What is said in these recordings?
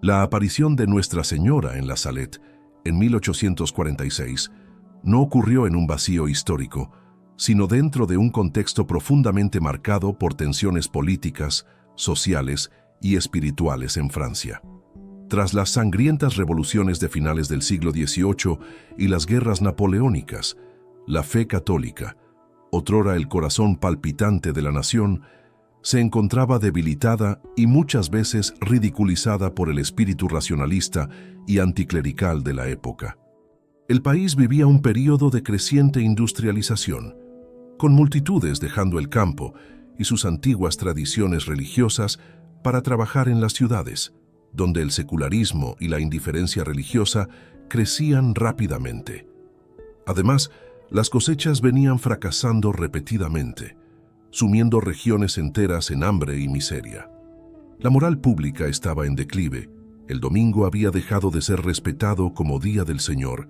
La aparición de Nuestra Señora en La Salette, en 1846, no ocurrió en un vacío histórico, sino dentro de un contexto profundamente marcado por tensiones políticas, sociales y espirituales en Francia. Tras las sangrientas revoluciones de finales del siglo XVIII y las guerras napoleónicas, la fe católica, otrora el corazón palpitante de la nación, se encontraba debilitada y muchas veces ridiculizada por el espíritu racionalista y anticlerical de la época. El país vivía un período de creciente industrialización, con multitudes dejando el campo y sus antiguas tradiciones religiosas para trabajar en las ciudades, donde el secularismo y la indiferencia religiosa crecían rápidamente. Además, las cosechas venían fracasando repetidamente, sumiendo regiones enteras en hambre y miseria. La moral pública estaba en declive, el domingo había dejado de ser respetado como día del Señor,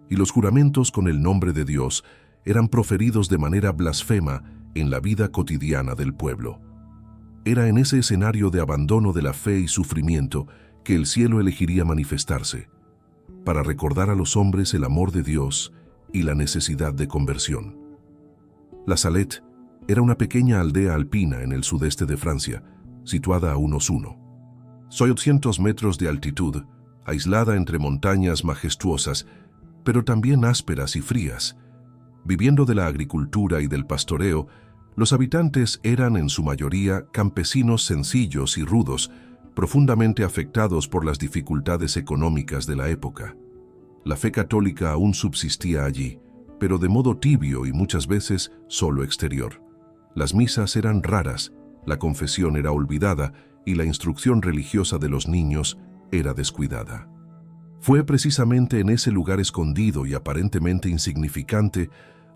y los juramentos con el nombre de Dios eran proferidos de manera blasfema en la vida cotidiana del pueblo. Era en ese escenario de abandono de la fe y sufrimiento que el cielo elegiría manifestarse, para recordar a los hombres el amor de Dios y la necesidad de conversión. La Salette era una pequeña aldea alpina en el sudeste de Francia, situada a unos 800 metros de altitud, aislada entre montañas majestuosas, pero también ásperas y frías. Viviendo de la agricultura y del pastoreo, los habitantes eran en su mayoría campesinos sencillos y rudos, profundamente afectados por las dificultades económicas de la época. La fe católica aún subsistía allí, pero de modo tibio y muchas veces solo exterior. Las misas eran raras, la confesión era olvidada y la instrucción religiosa de los niños era descuidada. Fue precisamente en ese lugar escondido y aparentemente insignificante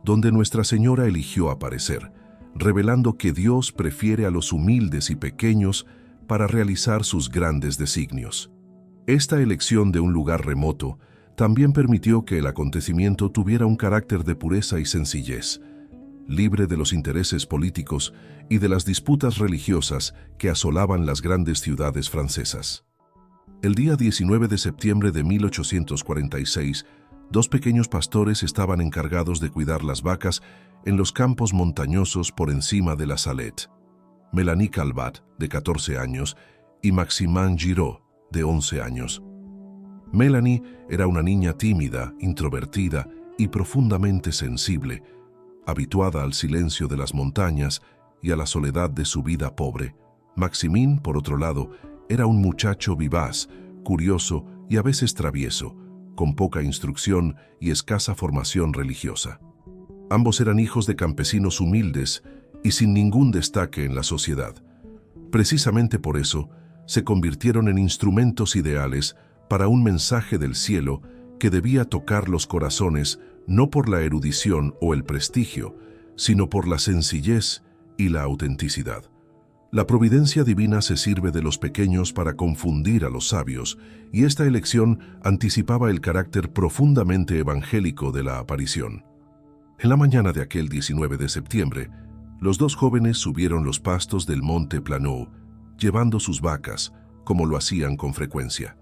donde Nuestra Señora eligió aparecer, revelando que Dios prefiere a los humildes y pequeños para realizar sus grandes designios. Esta elección de un lugar remoto también permitió que el acontecimiento tuviera un carácter de pureza y sencillez, libre de los intereses políticos y de las disputas religiosas que asolaban las grandes ciudades francesas. El día 19 de septiembre de 1846, dos pequeños pastores estaban encargados de cuidar las vacas en los campos montañosos por encima de la Salette. Mélanie Calvat, de 14 años, y Maximin Giraud, de 11 años. Mélanie era una niña tímida, introvertida y profundamente sensible, habituada al silencio de las montañas y a la soledad de su vida pobre. Maximin, por otro lado, era un muchacho vivaz, curioso y a veces travieso, con poca instrucción y escasa formación religiosa. Ambos eran hijos de campesinos humildes y sin ningún destaque en la sociedad. Precisamente por eso, se convirtieron en instrumentos ideales para un mensaje del cielo que debía tocar los corazones no por la erudición o el prestigio, sino por la sencillez y la autenticidad. La providencia divina se sirve de los pequeños para confundir a los sabios, y esta elección anticipaba el carácter profundamente evangélico de la aparición. En la mañana de aquel 19 de septiembre, los dos jóvenes subieron los pastos del monte Planou, llevando sus vacas, como lo hacían con frecuencia.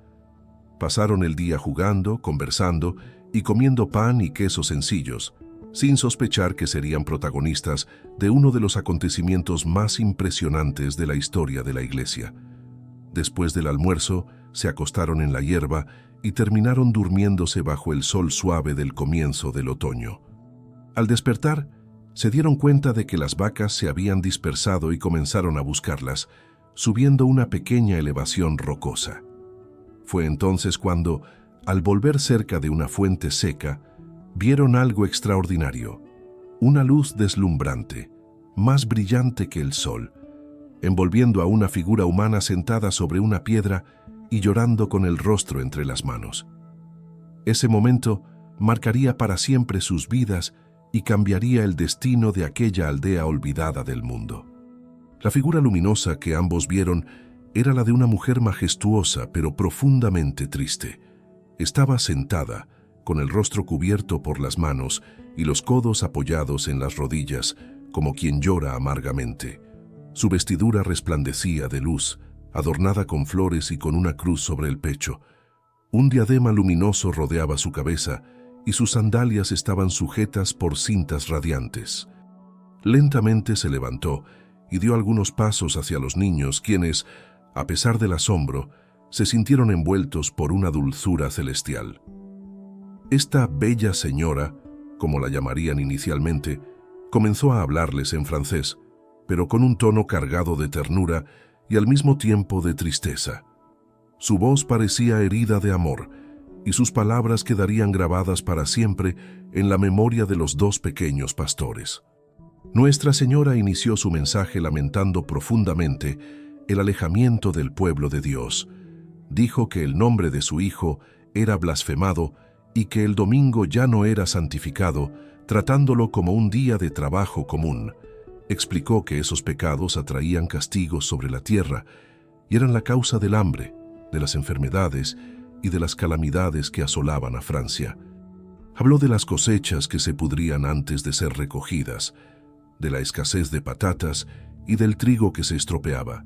Pasaron el día jugando, conversando y comiendo pan y quesos sencillos, sin sospechar que serían protagonistas de uno de los acontecimientos más impresionantes de la historia de la Iglesia. Después del almuerzo, se acostaron en la hierba y terminaron durmiéndose bajo el sol suave del comienzo del otoño. Al despertar, se dieron cuenta de que las vacas se habían dispersado y comenzaron a buscarlas, subiendo una pequeña elevación rocosa. Fue entonces cuando, al volver cerca de una fuente seca, vieron algo extraordinario, una luz deslumbrante, más brillante que el sol, envolviendo a una figura humana sentada sobre una piedra y llorando con el rostro entre las manos. Ese momento marcaría para siempre sus vidas y cambiaría el destino de aquella aldea olvidada del mundo. La figura luminosa que ambos vieron era la de una mujer majestuosa pero profundamente triste. Estaba sentada, con el rostro cubierto por las manos y los codos apoyados en las rodillas, como quien llora amargamente. Su vestidura resplandecía de luz, adornada con flores y con una cruz sobre el pecho. Un diadema luminoso rodeaba su cabeza y sus sandalias estaban sujetas por cintas radiantes. Lentamente se levantó y dio algunos pasos hacia los niños, quienes, a pesar del asombro, se sintieron envueltos por una dulzura celestial. Esta bella señora, como la llamarían inicialmente, comenzó a hablarles en francés, pero con un tono cargado de ternura y al mismo tiempo de tristeza. Su voz parecía herida de amor, y sus palabras quedarían grabadas para siempre en la memoria de los dos pequeños pastores. Nuestra Señora inició su mensaje lamentando profundamente el alejamiento del pueblo de Dios. Dijo que el nombre de su Hijo era blasfemado y que el domingo ya no era santificado, tratándolo como un día de trabajo común. Explicó que esos pecados atraían castigos sobre la tierra y eran la causa del hambre, de las enfermedades y de las calamidades que asolaban a Francia. Habló de las cosechas que se pudrían antes de ser recogidas, de la escasez de patatas y del trigo que se estropeaba,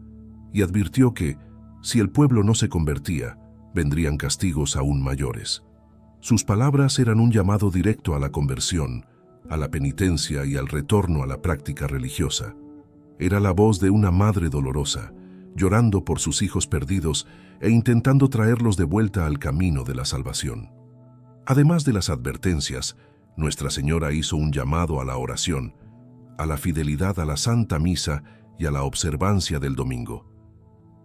y advirtió que, si el pueblo no se convertía, vendrían castigos aún mayores. Sus palabras eran un llamado directo a la conversión, a la penitencia y al retorno a la práctica religiosa. Era la voz de una madre dolorosa, llorando por sus hijos perdidos e intentando traerlos de vuelta al camino de la salvación. Además de las advertencias, Nuestra Señora hizo un llamado a la oración, a la fidelidad a la Santa Misa y a la observancia del domingo.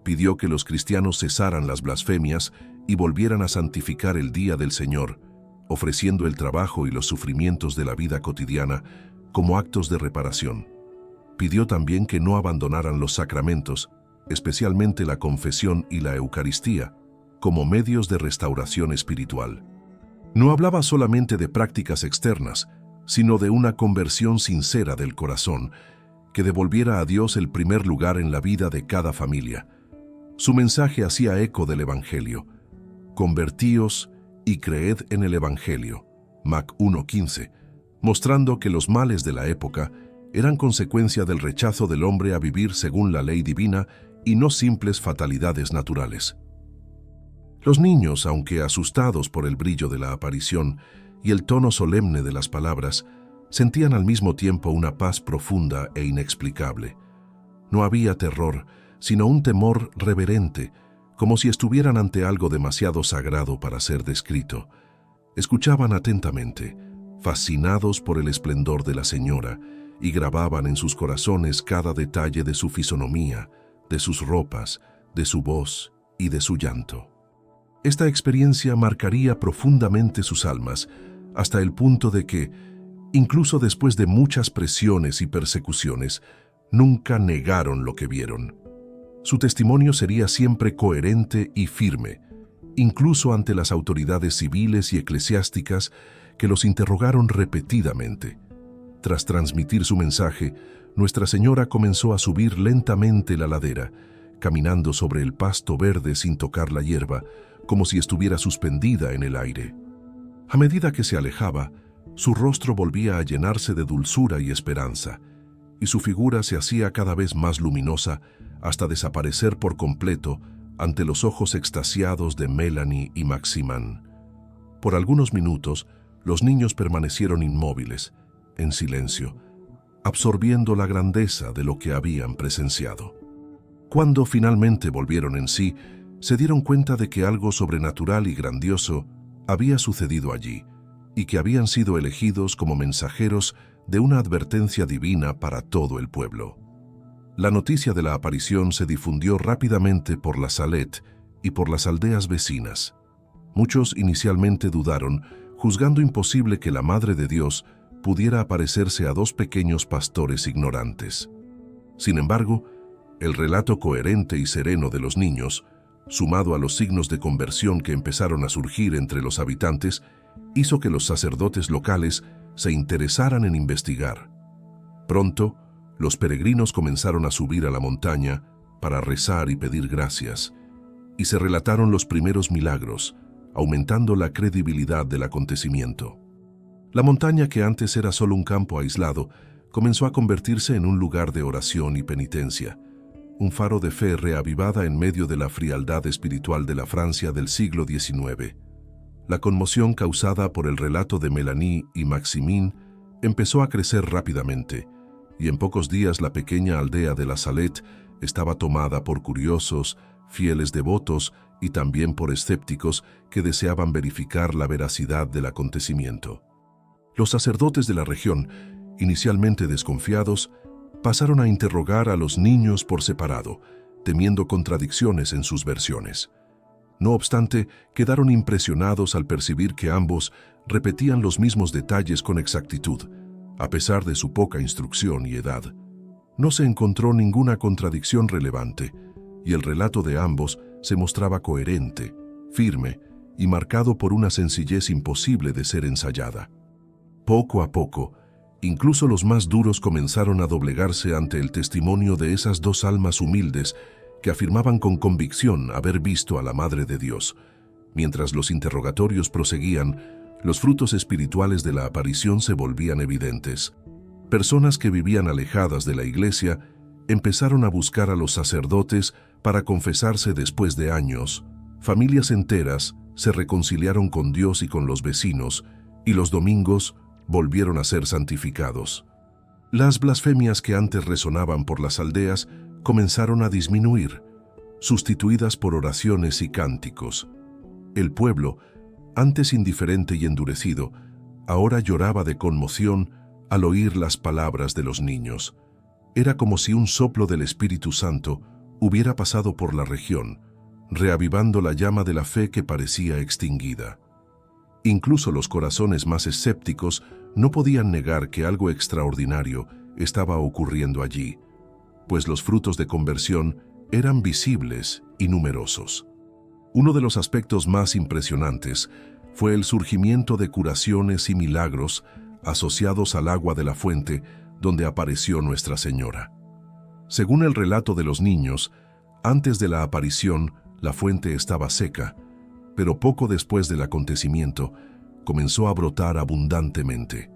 Pidió que los cristianos cesaran las blasfemias y volvieran a santificar el día del Señor, ofreciendo el trabajo y los sufrimientos de la vida cotidiana como actos de reparación. Pidió también que no abandonaran los sacramentos, especialmente la confesión y la Eucaristía, como medios de restauración espiritual. No hablaba solamente de prácticas externas, sino de una conversión sincera del corazón, que devolviera a Dios el primer lugar en la vida de cada familia. Su mensaje hacía eco del Evangelio. Convertíos y creed en el Evangelio, Mac 1:15, mostrando que los males de la época eran consecuencia del rechazo del hombre a vivir según la ley divina y no simples fatalidades naturales. Los niños, aunque asustados por el brillo de la aparición y el tono solemne de las palabras, sentían al mismo tiempo una paz profunda e inexplicable. No había terror, sino un temor reverente, como si estuvieran ante algo demasiado sagrado para ser descrito. Escuchaban atentamente, fascinados por el esplendor de la Señora, y grababan en sus corazones cada detalle de su fisonomía, de sus ropas, de su voz y de su llanto. Esta experiencia marcaría profundamente sus almas, hasta el punto de que, incluso después de muchas presiones y persecuciones, nunca negaron lo que vieron. Su testimonio sería siempre coherente y firme, incluso ante las autoridades civiles y eclesiásticas que los interrogaron repetidamente. Tras transmitir su mensaje, Nuestra Señora comenzó a subir lentamente la ladera, caminando sobre el pasto verde sin tocar la hierba, como si estuviera suspendida en el aire. A medida que se alejaba, su rostro volvía a llenarse de dulzura y esperanza, y su figura se hacía cada vez más luminosa hasta desaparecer por completo ante los ojos extasiados de Melanie y Maximin. Por algunos minutos, los niños permanecieron inmóviles, en silencio, absorbiendo la grandeza de lo que habían presenciado. Cuando finalmente volvieron en sí, se dieron cuenta de que algo sobrenatural y grandioso había sucedido allí, y que habían sido elegidos como mensajeros de una advertencia divina para todo el pueblo. La noticia de la aparición se difundió rápidamente por la Salette y por las aldeas vecinas. Muchos inicialmente dudaron, juzgando imposible que la Madre de Dios pudiera aparecerse a dos pequeños pastores ignorantes. Sin embargo, el relato coherente y sereno de los niños, sumado a los signos de conversión que empezaron a surgir entre los habitantes, hizo que los sacerdotes locales se interesaran en investigar. Pronto, los peregrinos comenzaron a subir a la montaña para rezar y pedir gracias, y se relataron los primeros milagros, aumentando la credibilidad del acontecimiento. La montaña, que antes era solo un campo aislado, comenzó a convertirse en un lugar de oración y penitencia. un faro de fe reavivada en medio de la frialdad espiritual de la Francia del siglo XIX. La conmoción causada por el relato de Mélanie y Maximin empezó a crecer rápidamente, y en pocos días la pequeña aldea de La Salette estaba tomada por curiosos, fieles devotos y también por escépticos que deseaban verificar la veracidad del acontecimiento. Los sacerdotes de la región, inicialmente desconfiados, pasaron a interrogar a los niños por separado, temiendo contradicciones en sus versiones. No obstante, quedaron impresionados al percibir que ambos repetían los mismos detalles con exactitud, a pesar de su poca instrucción y edad. No se encontró ninguna contradicción relevante, y el relato de ambos se mostraba coherente, firme y marcado por una sencillez imposible de ser ensayada. Poco a poco, incluso los más duros comenzaron a doblegarse ante el testimonio de esas dos almas humildes que afirmaban con convicción haber visto a la Madre de Dios. Mientras los interrogatorios proseguían, los frutos espirituales de la aparición se volvían evidentes. Personas que vivían alejadas de la iglesia empezaron a buscar a los sacerdotes para confesarse después de años. Familias enteras se reconciliaron con Dios y con los vecinos, y los domingos volvieron a ser santificados. Las blasfemias que antes resonaban por las aldeas comenzaron a disminuir, sustituidas por oraciones y cánticos. El pueblo, antes indiferente y endurecido, ahora lloraba de conmoción al oír las palabras de los niños. Era como si un soplo del Espíritu Santo hubiera pasado por la región, reavivando la llama de la fe que parecía extinguida. Incluso los corazones más escépticos no podían negar que algo extraordinario estaba ocurriendo allí, pues los frutos de conversión eran visibles y numerosos. Uno de los aspectos más impresionantes fue el surgimiento de curaciones y milagros asociados al agua de la fuente donde apareció Nuestra Señora. Según el relato de los niños, antes de la aparición la fuente estaba seca, pero poco después del acontecimiento comenzó a brotar abundantemente.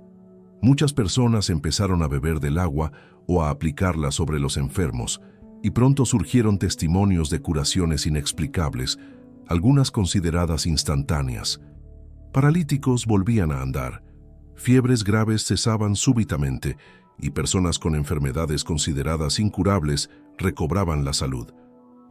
Muchas personas empezaron a beber del agua o a aplicarla sobre los enfermos, y pronto surgieron testimonios de curaciones inexplicables, algunas consideradas instantáneas. Paralíticos volvían a andar, fiebres graves cesaban súbitamente, y personas con enfermedades consideradas incurables recobraban la salud.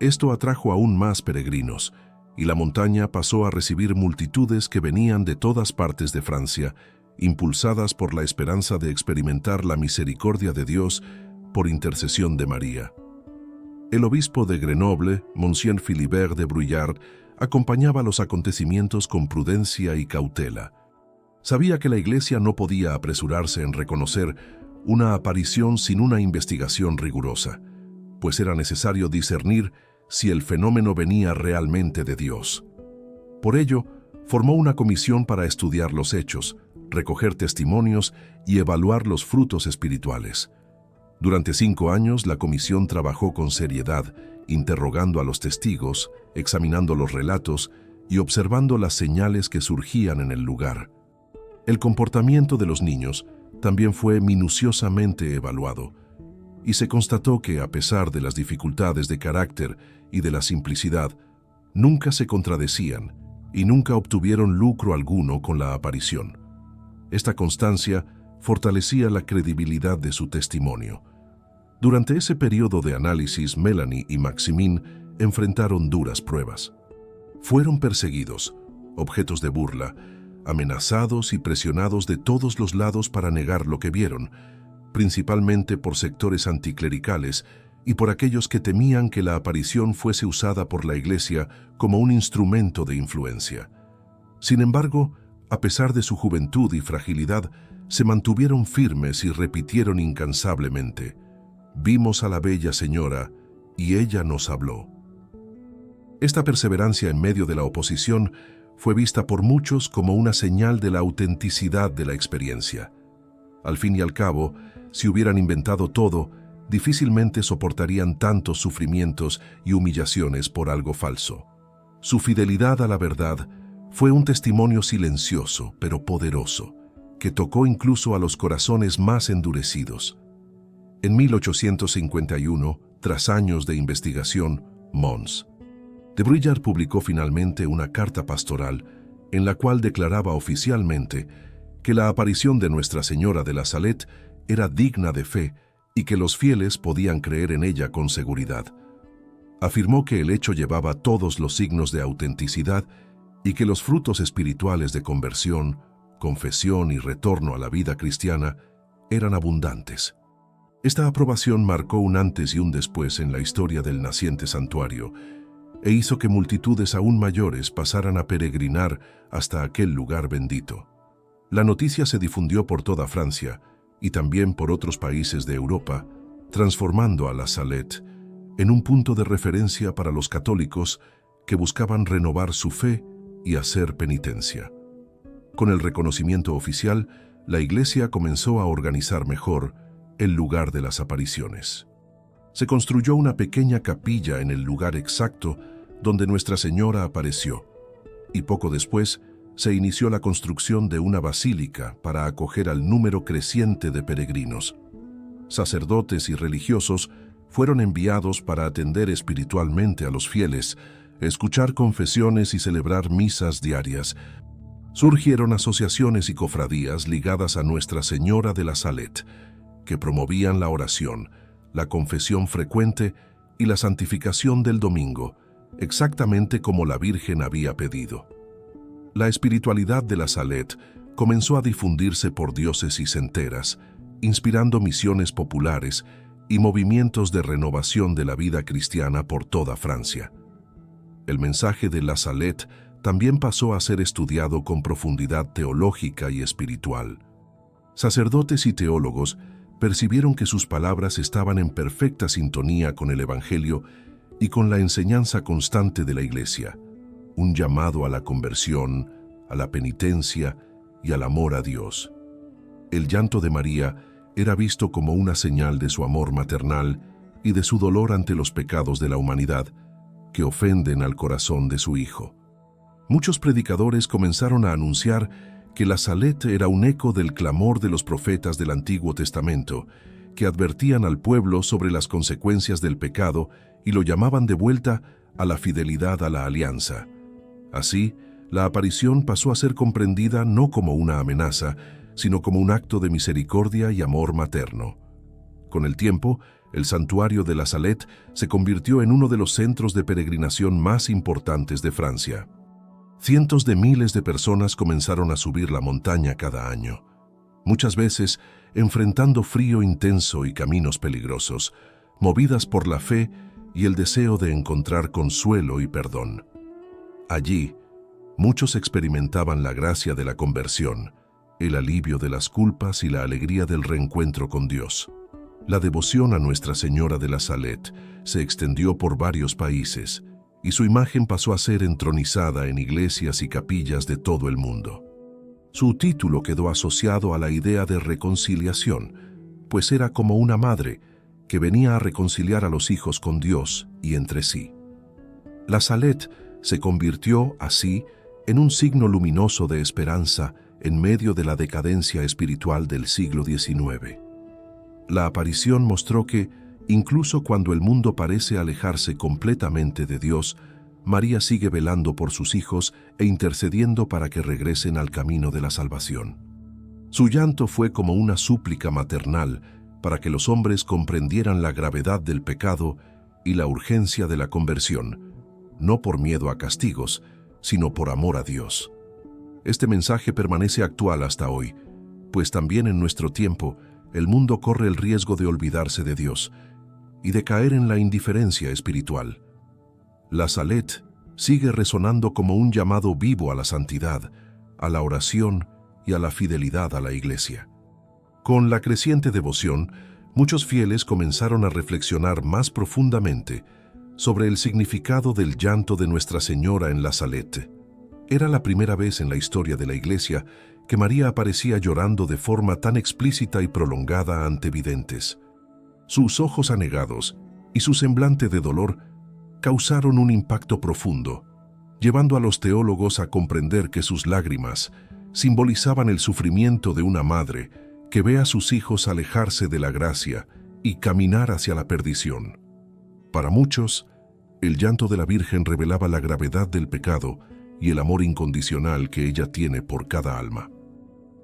Esto atrajo aún más peregrinos, y la montaña pasó a recibir multitudes que venían de todas partes de Francia, impulsadas por la esperanza de experimentar la misericordia de Dios por intercesión de María. El obispo de Grenoble, Monsieur Philibert de Bruyard, acompañaba los acontecimientos con prudencia y cautela. Sabía que la Iglesia no podía apresurarse en reconocer una aparición sin una investigación rigurosa, pues era necesario discernir si el fenómeno venía realmente de Dios. Por ello, formó una comisión para estudiar los hechos, recoger testimonios y evaluar los frutos espirituales. Durante 5 años, la comisión trabajó con seriedad, interrogando a los testigos, examinando los relatos y observando las señales que surgían en el lugar. El comportamiento de los niños también fue minuciosamente evaluado, y se constató que, a pesar de las dificultades de carácter y de la simplicidad, nunca se contradecían y nunca obtuvieron lucro alguno con la aparición. Esta constancia fortalecía la credibilidad de su testimonio. Durante ese periodo de análisis, Mélanie y Maximin enfrentaron duras pruebas. Fueron perseguidos, objetos de burla, amenazados y presionados de todos los lados para negar lo que vieron, principalmente por sectores anticlericales y por aquellos que temían que la aparición fuese usada por la Iglesia como un instrumento de influencia. Sin embargo, a pesar de su juventud y fragilidad, se mantuvieron firmes y repitieron incansablemente: «Vimos a la bella señora, y ella nos habló». Esta perseverancia en medio de la oposición fue vista por muchos como una señal de la autenticidad de la experiencia. Al fin y al cabo, si hubieran inventado todo, difícilmente soportarían tantos sufrimientos y humillaciones por algo falso. Su fidelidad a la verdad fue un testimonio silencioso, pero poderoso, que tocó incluso a los corazones más endurecidos. En 1851, Tras años de investigación, Mons. De Bruyère publicó finalmente una carta pastoral en la cual declaraba oficialmente que la aparición de Nuestra Señora de la Salette era digna de fe y que los fieles podían creer en ella con seguridad. Afirmó que el hecho llevaba todos los signos de autenticidad y que los frutos espirituales de conversión, confesión y retorno a la vida cristiana eran abundantes. Esta aprobación marcó un antes y un después en la historia del naciente santuario e hizo que multitudes aún mayores pasaran a peregrinar hasta aquel lugar bendito. La noticia se difundió por toda Francia y también por otros países de Europa, transformando a la Salette en un punto de referencia para los católicos que buscaban renovar su fe y hacer penitencia. Con el reconocimiento oficial, la Iglesia comenzó a organizar mejor el lugar de las apariciones. Se construyó una pequeña capilla en el lugar exacto donde Nuestra Señora apareció, y poco después se inició la construcción de una basílica para acoger al número creciente de peregrinos. Sacerdotes y religiosos fueron enviados para atender espiritualmente a los fieles, escuchar confesiones y celebrar misas diarias. Surgieron asociaciones y cofradías ligadas a Nuestra Señora de la Salette, que promovían la oración, la confesión frecuente y la santificación del domingo, exactamente como la Virgen había pedido. La espiritualidad de la Salette comenzó a difundirse por diócesis enteras, inspirando misiones populares y movimientos de renovación de la vida cristiana por toda Francia. El mensaje de la Salette también pasó a ser estudiado con profundidad teológica y espiritual. Sacerdotes y teólogos percibieron que sus palabras estaban en perfecta sintonía con el Evangelio y con la enseñanza constante de la Iglesia, un llamado a la conversión, a la penitencia y al amor a Dios. El llanto de María era visto como una señal de su amor maternal y de su dolor ante los pecados de la humanidad que ofenden al corazón de su Hijo. Muchos predicadores comenzaron a anunciar que la Salette era un eco del clamor de los profetas del Antiguo Testamento, que advertían al pueblo sobre las consecuencias del pecado y lo llamaban de vuelta a la fidelidad a la alianza. Así, la aparición pasó a ser comprendida no como una amenaza, sino como un acto de misericordia y amor materno. Con el tiempo, el santuario de la Salette se convirtió en uno de los centros de peregrinación más importantes de Francia. Cientos de miles de personas comenzaron a subir la montaña cada año, muchas veces enfrentando frío intenso y caminos peligrosos, movidas por la fe y el deseo de encontrar consuelo y perdón. Allí, muchos experimentaban la gracia de la conversión, el alivio de las culpas y la alegría del reencuentro con Dios. La devoción a Nuestra Señora de la Salette se extendió por varios países y su imagen pasó a ser entronizada en iglesias y capillas de todo el mundo. Su título quedó asociado a la idea de reconciliación, pues era como una madre que venía a reconciliar a los hijos con Dios y entre sí. La Salette se convirtió, así, en un signo luminoso de esperanza en medio de la decadencia espiritual del siglo XIX. La aparición mostró que, incluso cuando el mundo parece alejarse completamente de Dios, María sigue velando por sus hijos e intercediendo para que regresen al camino de la salvación. Su llanto fue como una súplica maternal para que los hombres comprendieran la gravedad del pecado y la urgencia de la conversión, no por miedo a castigos, sino por amor a Dios. Este mensaje permanece actual hasta hoy, pues también en nuestro tiempo el mundo corre el riesgo de olvidarse de Dios y de caer en la indiferencia espiritual. La Salette sigue resonando como un llamado vivo a la santidad, a la oración y a la fidelidad a la Iglesia. Con la creciente devoción, muchos fieles comenzaron a reflexionar más profundamente sobre el significado del llanto de Nuestra Señora en la Salette. Era la primera vez en la historia de la Iglesia que María aparecía llorando de forma tan explícita y prolongada ante videntes. Sus ojos anegados y su semblante de dolor causaron un impacto profundo, llevando a los teólogos a comprender que sus lágrimas simbolizaban el sufrimiento de una madre que ve a sus hijos alejarse de la gracia y caminar hacia la perdición. Para muchos, el llanto de la Virgen revelaba la gravedad del pecado y el amor incondicional que ella tiene por cada alma.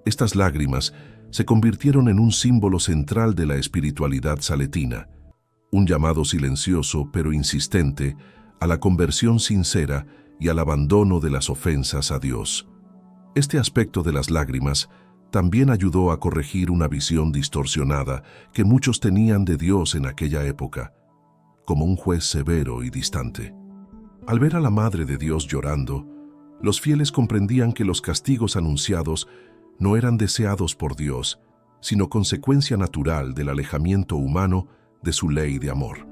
Estas lágrimas se convirtieron en un símbolo central de la espiritualidad saletina, un llamado silencioso pero insistente a la conversión sincera y al abandono de las ofensas a Dios. Este aspecto de las lágrimas también ayudó a corregir una visión distorsionada que muchos tenían de Dios en aquella época, como un juez severo y distante. Al ver a la Madre de Dios llorando, los fieles comprendían que los castigos anunciados no eran deseados por Dios, sino consecuencia natural del alejamiento humano de su ley de amor.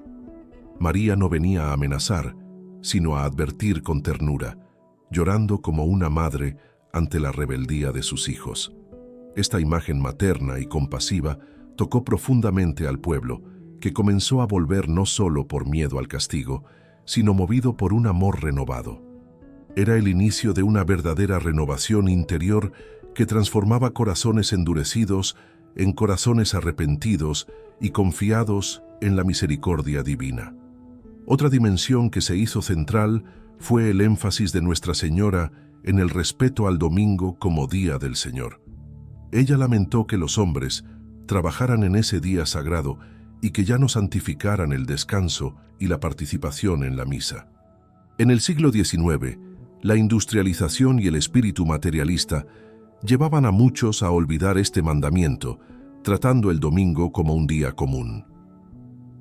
María no venía a amenazar, sino a advertir con ternura, llorando como una madre ante la rebeldía de sus hijos. Esta imagen materna y compasiva tocó profundamente al pueblo, que comenzó a volver no solo por miedo al castigo, sino movido por un amor renovado. Era el inicio de una verdadera renovación interior que transformaba corazones endurecidos en corazones arrepentidos y confiados en la misericordia divina. Otra dimensión que se hizo central fue el énfasis de Nuestra Señora en el respeto al domingo como día del Señor. Ella lamentó que los hombres trabajaran en ese día sagrado y que ya no santificaran el descanso y la participación en la misa. En el siglo XIX, la industrialización y el espíritu materialista llevaban a muchos a olvidar este mandamiento, tratando el domingo como un día común.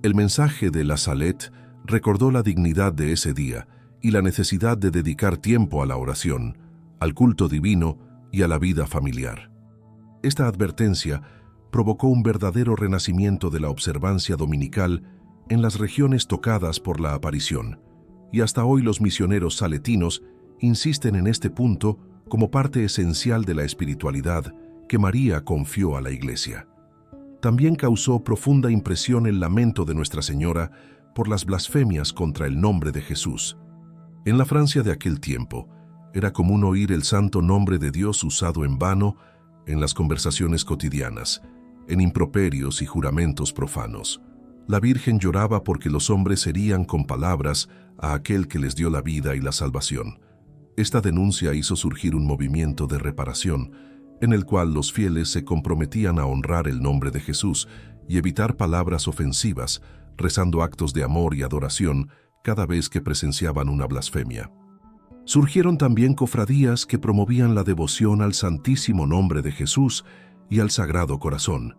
El mensaje de la Salette recordó la dignidad de ese día y la necesidad de dedicar tiempo a la oración, al culto divino y a la vida familiar. Esta advertencia provocó un verdadero renacimiento de la observancia dominical en las regiones tocadas por la aparición, y hasta hoy los misioneros saletinos insisten en este punto como parte esencial de la espiritualidad que María confió a la Iglesia. También causó profunda impresión el lamento de Nuestra Señora por las blasfemias contra el nombre de Jesús. En la Francia de aquel tiempo, era común oír el santo nombre de Dios usado en vano en las conversaciones cotidianas, en improperios y juramentos profanos. La Virgen lloraba porque los hombres herían con palabras a aquel que les dio la vida y la salvación. Esta denuncia hizo surgir un movimiento de reparación, en el cual los fieles se comprometían a honrar el nombre de Jesús y evitar palabras ofensivas, rezando actos de amor y adoración cada vez que presenciaban una blasfemia. Surgieron también cofradías que promovían la devoción al Santísimo Nombre de Jesús y al Sagrado Corazón,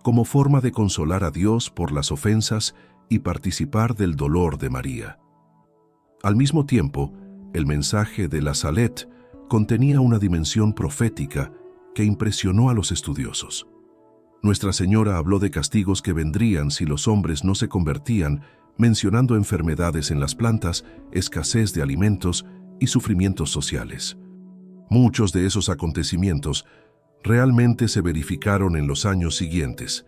como forma de consolar a Dios por las ofensas y participar del dolor de María. Al mismo tiempo, el mensaje de la Salette contenía una dimensión profética que impresionó a los estudiosos. Nuestra Señora habló de castigos que vendrían si los hombres no se convertían, mencionando enfermedades en las plantas, escasez de alimentos y sufrimientos sociales. Muchos de esos acontecimientos realmente se verificaron en los años siguientes,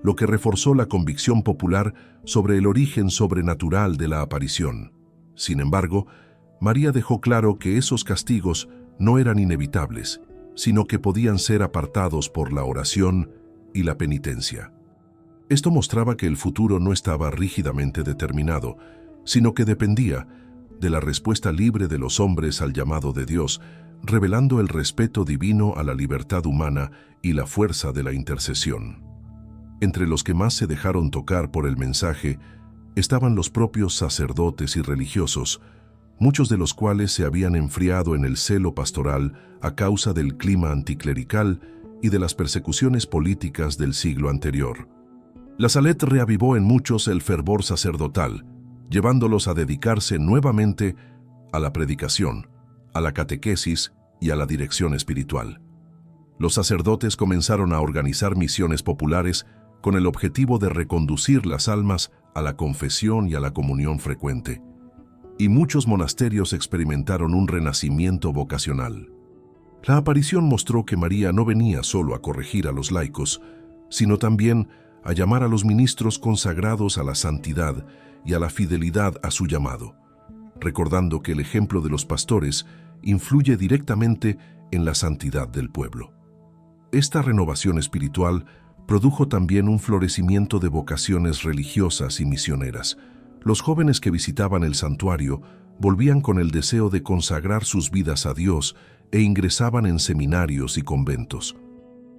lo que reforzó la convicción popular sobre el origen sobrenatural de la aparición. Sin embargo, María dejó claro que esos castigos no eran inevitables, sino que podían ser apartados por la oración y la penitencia. Esto mostraba que el futuro no estaba rígidamente determinado, sino que dependía de la respuesta libre de los hombres al llamado de Dios, revelando el respeto divino a la libertad humana y la fuerza de la intercesión. Entre los que más se dejaron tocar por el mensaje estaban los propios sacerdotes y religiosos, muchos de los cuales se habían enfriado en el celo pastoral a causa del clima anticlerical y de las persecuciones políticas del siglo anterior. La Salette reavivó en muchos el fervor sacerdotal, llevándolos a dedicarse nuevamente a la predicación, a la catequesis y a la dirección espiritual. Los sacerdotes comenzaron a organizar misiones populares con el objetivo de reconducir las almas a la confesión y a la comunión frecuente. Y muchos monasterios experimentaron un renacimiento vocacional. La aparición mostró que María no venía solo a corregir a los laicos, sino también a llamar a los ministros consagrados a la santidad y a la fidelidad a su llamado, recordando que el ejemplo de los pastores influye directamente en la santidad del pueblo. Esta renovación espiritual produjo también un florecimiento de vocaciones religiosas y misioneras, Los jóvenes que visitaban el santuario volvían con el deseo de consagrar sus vidas a Dios e ingresaban en seminarios y conventos.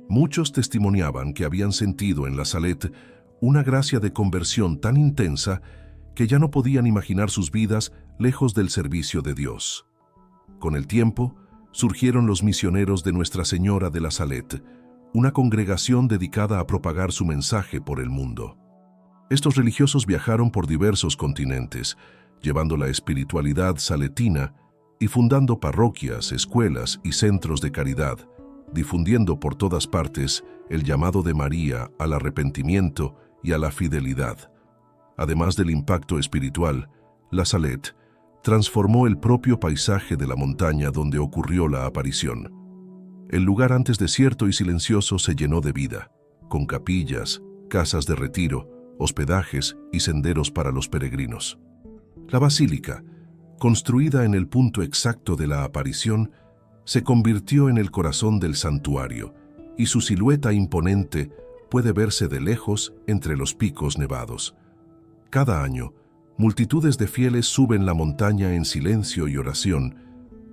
Muchos testimoniaban que habían sentido en la Salet una gracia de conversión tan intensa que ya no podían imaginar sus vidas lejos del servicio de Dios. Con el tiempo, surgieron los misioneros de Nuestra Señora de la Salet, una congregación dedicada a propagar su mensaje por el mundo. Estos religiosos viajaron por diversos continentes, llevando la espiritualidad saletina y fundando parroquias, escuelas y centros de caridad, difundiendo por todas partes el llamado de María al arrepentimiento y a la fidelidad. Además del impacto espiritual, la Salet transformó el propio paisaje de la montaña donde ocurrió la aparición. El lugar antes desierto y silencioso se llenó de vida, con capillas, casas de retiro, hospedajes y senderos para los peregrinos. La basílica, construida en el punto exacto de la aparición, se convirtió en el corazón del santuario, y su silueta imponente puede verse de lejos entre los picos nevados. Cada año, multitudes de fieles suben la montaña en silencio y oración,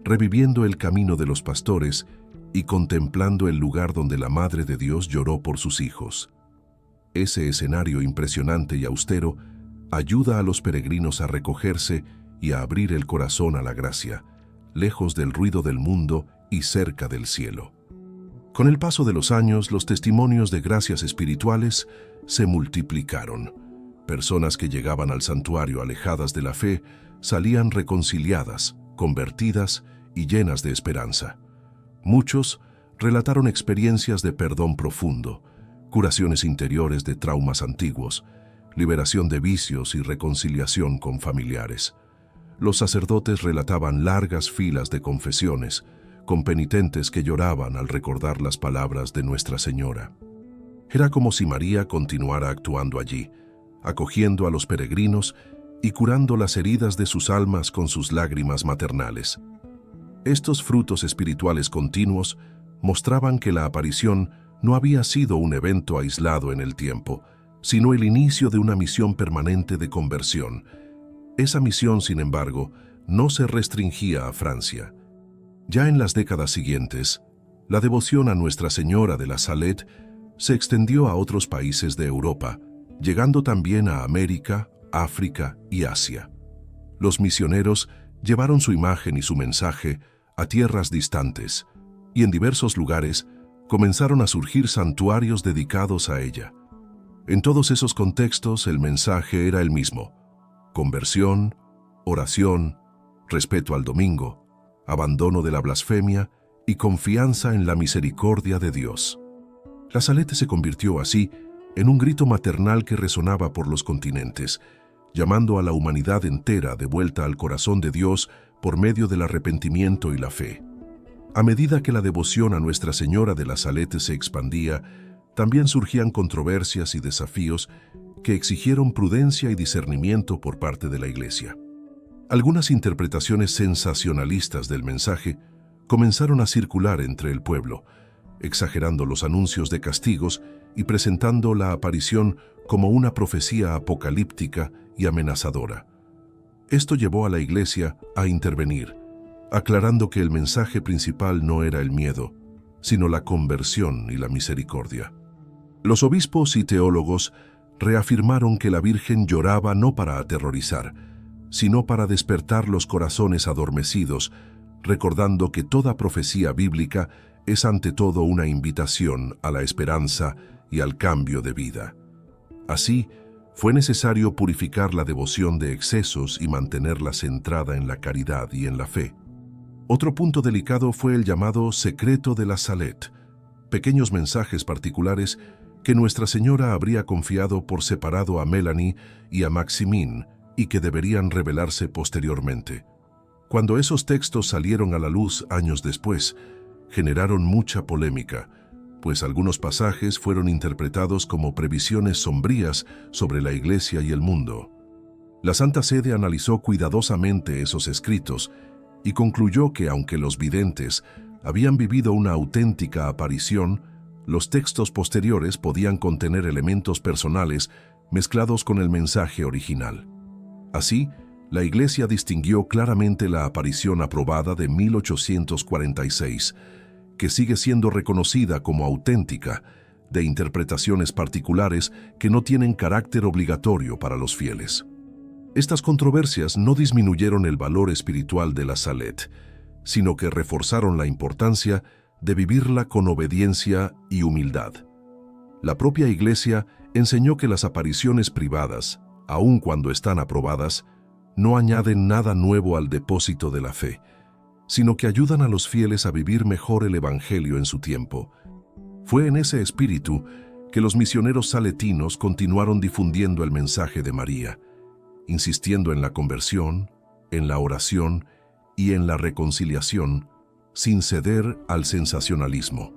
reviviendo el camino de los pastores y contemplando el lugar donde la Madre de Dios lloró por sus hijos. Ese escenario impresionante y austero ayuda a los peregrinos a recogerse y a abrir el corazón a la gracia, lejos del ruido del mundo y cerca del cielo. Con el paso de los años, los testimonios de gracias espirituales se multiplicaron. Personas que llegaban al santuario alejadas de la fe salían reconciliadas, convertidas y llenas de esperanza. Muchos relataron experiencias de perdón profundo, curaciones interiores de traumas antiguos, liberación de vicios y reconciliación con familiares. Los sacerdotes relataban largas filas de confesiones, con penitentes que lloraban al recordar las palabras de Nuestra Señora. Era como si María continuara actuando allí, acogiendo a los peregrinos y curando las heridas de sus almas con sus lágrimas maternales. Estos frutos espirituales continuos mostraban que la aparición no había sido un evento aislado en el tiempo, sino el inicio de una misión permanente de conversión. Esa misión, sin embargo, no se restringía a Francia. Ya en las décadas siguientes, la devoción a Nuestra Señora de la Salet se extendió a otros países de Europa, llegando también a América, África y Asia. Los misioneros llevaron su imagen y su mensaje a tierras distantes, y en diversos lugares comenzaron a surgir santuarios dedicados a ella. En todos esos contextos el mensaje era el mismo: conversión, oración, respeto al domingo, abandono de la blasfemia y confianza en la misericordia de Dios. La Salet se convirtió así en un grito maternal que resonaba por los continentes, llamando a la humanidad entera de vuelta al corazón de Dios por medio del arrepentimiento y la fe. A medida que la devoción a Nuestra Señora de la Salet se expandía, también surgían controversias y desafíos que exigieron prudencia y discernimiento por parte de la Iglesia. Algunas interpretaciones sensacionalistas del mensaje comenzaron a circular entre el pueblo, exagerando los anuncios de castigos y presentando la aparición como una profecía apocalíptica y amenazadora. Esto llevó a la Iglesia a intervenir, aclarando que el mensaje principal no era el miedo, sino la conversión y la misericordia. Los obispos y teólogos reafirmaron que la Virgen lloraba no para aterrorizar, sino para despertar los corazones adormecidos, recordando que toda profecía bíblica es ante todo una invitación a la esperanza y al cambio de vida. Así, fue necesario purificar la devoción de excesos y mantenerla centrada en la caridad y en la fe. Otro punto delicado fue el llamado secreto de la Salet, pequeños mensajes particulares que Nuestra Señora habría confiado por separado a Melanie y a Maximine y que deberían revelarse posteriormente. Cuando esos textos salieron a la luz años después, generaron mucha polémica, pues algunos pasajes fueron interpretados como previsiones sombrías sobre la Iglesia y el mundo. La Santa Sede analizó cuidadosamente esos escritos y concluyó que aunque los videntes habían vivido una auténtica aparición, los textos posteriores podían contener elementos personales mezclados con el mensaje original. Así, la Iglesia distinguió claramente la aparición aprobada de 1846, que sigue siendo reconocida como auténtica, de interpretaciones particulares que no tienen carácter obligatorio para los fieles. Estas controversias no disminuyeron el valor espiritual de la Salet, sino que reforzaron la importancia de vivirla con obediencia y humildad. La propia Iglesia enseñó que las apariciones privadas, aun cuando están aprobadas, no añaden nada nuevo al depósito de la fe, sino que ayudan a los fieles a vivir mejor el Evangelio en su tiempo. Fue en ese espíritu que los misioneros saletinos continuaron difundiendo el mensaje de María, insistiendo en la conversión, en la oración y en la reconciliación, sin ceder al sensacionalismo.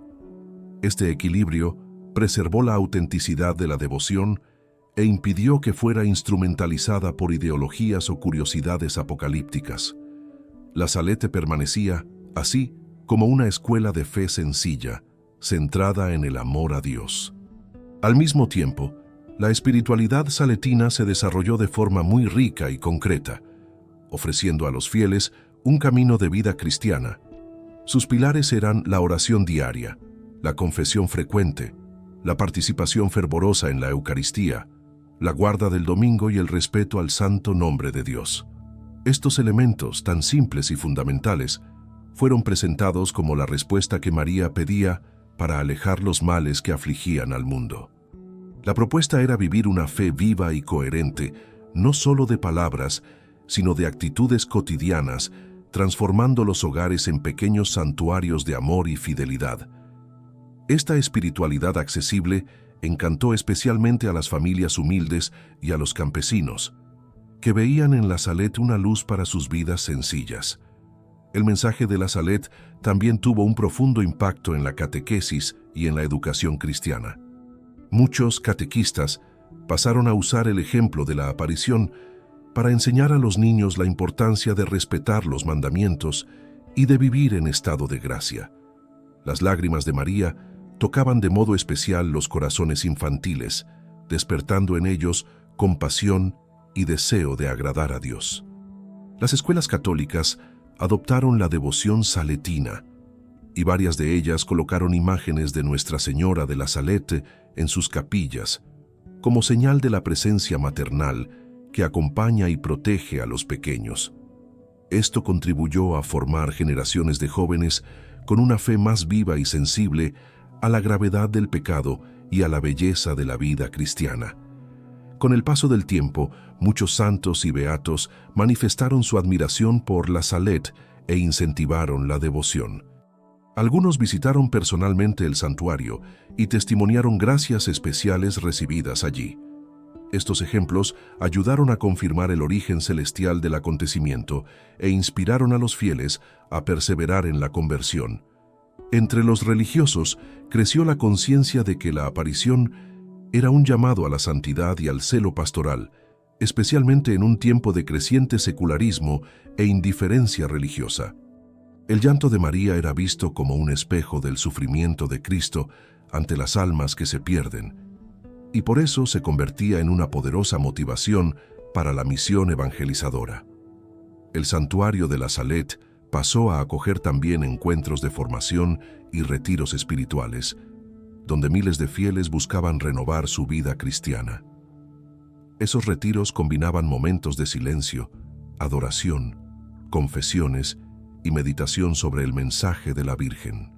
Este equilibrio preservó la autenticidad de la devoción e impidió que fuera instrumentalizada por ideologías o curiosidades apocalípticas. La Salete permanecía, así, como una escuela de fe sencilla, centrada en el amor a Dios. Al mismo tiempo, la espiritualidad saletina se desarrolló de forma muy rica y concreta, ofreciendo a los fieles un camino de vida cristiana. Sus pilares eran la oración diaria, la confesión frecuente, la participación fervorosa en la Eucaristía, la guarda del domingo y el respeto al santo nombre de Dios. Estos elementos, tan simples y fundamentales, fueron presentados como la respuesta que María pedía para alejar los males que afligían al mundo. La propuesta era vivir una fe viva y coherente, no solo de palabras, sino de actitudes cotidianas, transformando los hogares en pequeños santuarios de amor y fidelidad. Esta espiritualidad accesible encantó especialmente a las familias humildes y a los campesinos, que veían en la Salet una luz para sus vidas sencillas. El mensaje de la Salet también tuvo un profundo impacto en la catequesis y en la educación cristiana. Muchos catequistas pasaron a usar el ejemplo de la aparición para enseñar a los niños la importancia de respetar los mandamientos y de vivir en estado de gracia. Las lágrimas de María tocaban de modo especial los corazones infantiles, despertando en ellos compasión y deseo de agradar a Dios. Las escuelas católicas adoptaron la devoción saletina, y varias de ellas colocaron imágenes de Nuestra Señora de la Salette en sus capillas, como señal de la presencia maternal que acompaña y protege a los pequeños. Esto contribuyó a formar generaciones de jóvenes con una fe más viva y sensible a la gravedad del pecado y a la belleza de la vida cristiana. Con el paso del tiempo, muchos santos y beatos manifestaron su admiración por la Salet e incentivaron la devoción. Algunos visitaron personalmente el santuario y testimoniaron gracias especiales recibidas allí. Estos ejemplos ayudaron a confirmar el origen celestial del acontecimiento e inspiraron a los fieles a perseverar en la conversión. Entre los religiosos creció la conciencia de que la aparición era un llamado a la santidad y al celo pastoral, especialmente en un tiempo de creciente secularismo e indiferencia religiosa. El llanto de María era visto como un espejo del sufrimiento de Cristo ante las almas que se pierden, y por eso se convertía en una poderosa motivación para la misión evangelizadora. El santuario de la Salet pasó a acoger también encuentros de formación y retiros espirituales, donde miles de fieles buscaban renovar su vida cristiana. Esos retiros combinaban momentos de silencio, adoración, confesiones y meditación sobre el mensaje de la Virgen.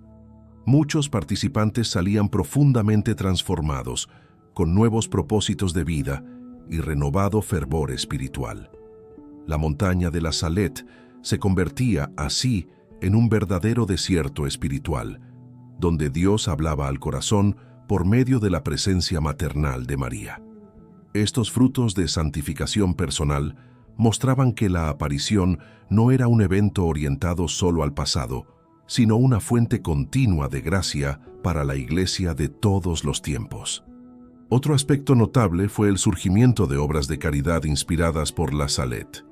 Muchos participantes salían profundamente transformados, con nuevos propósitos de vida y renovado fervor espiritual. La montaña de la Salet se convertía así en un verdadero desierto espiritual, donde Dios hablaba al corazón por medio de la presencia maternal de María. Estos frutos de santificación personal mostraban que la aparición no era un evento orientado solo al pasado, sino una fuente continua de gracia para la Iglesia de todos los tiempos. Otro aspecto notable fue el surgimiento de obras de caridad inspiradas por la Salet.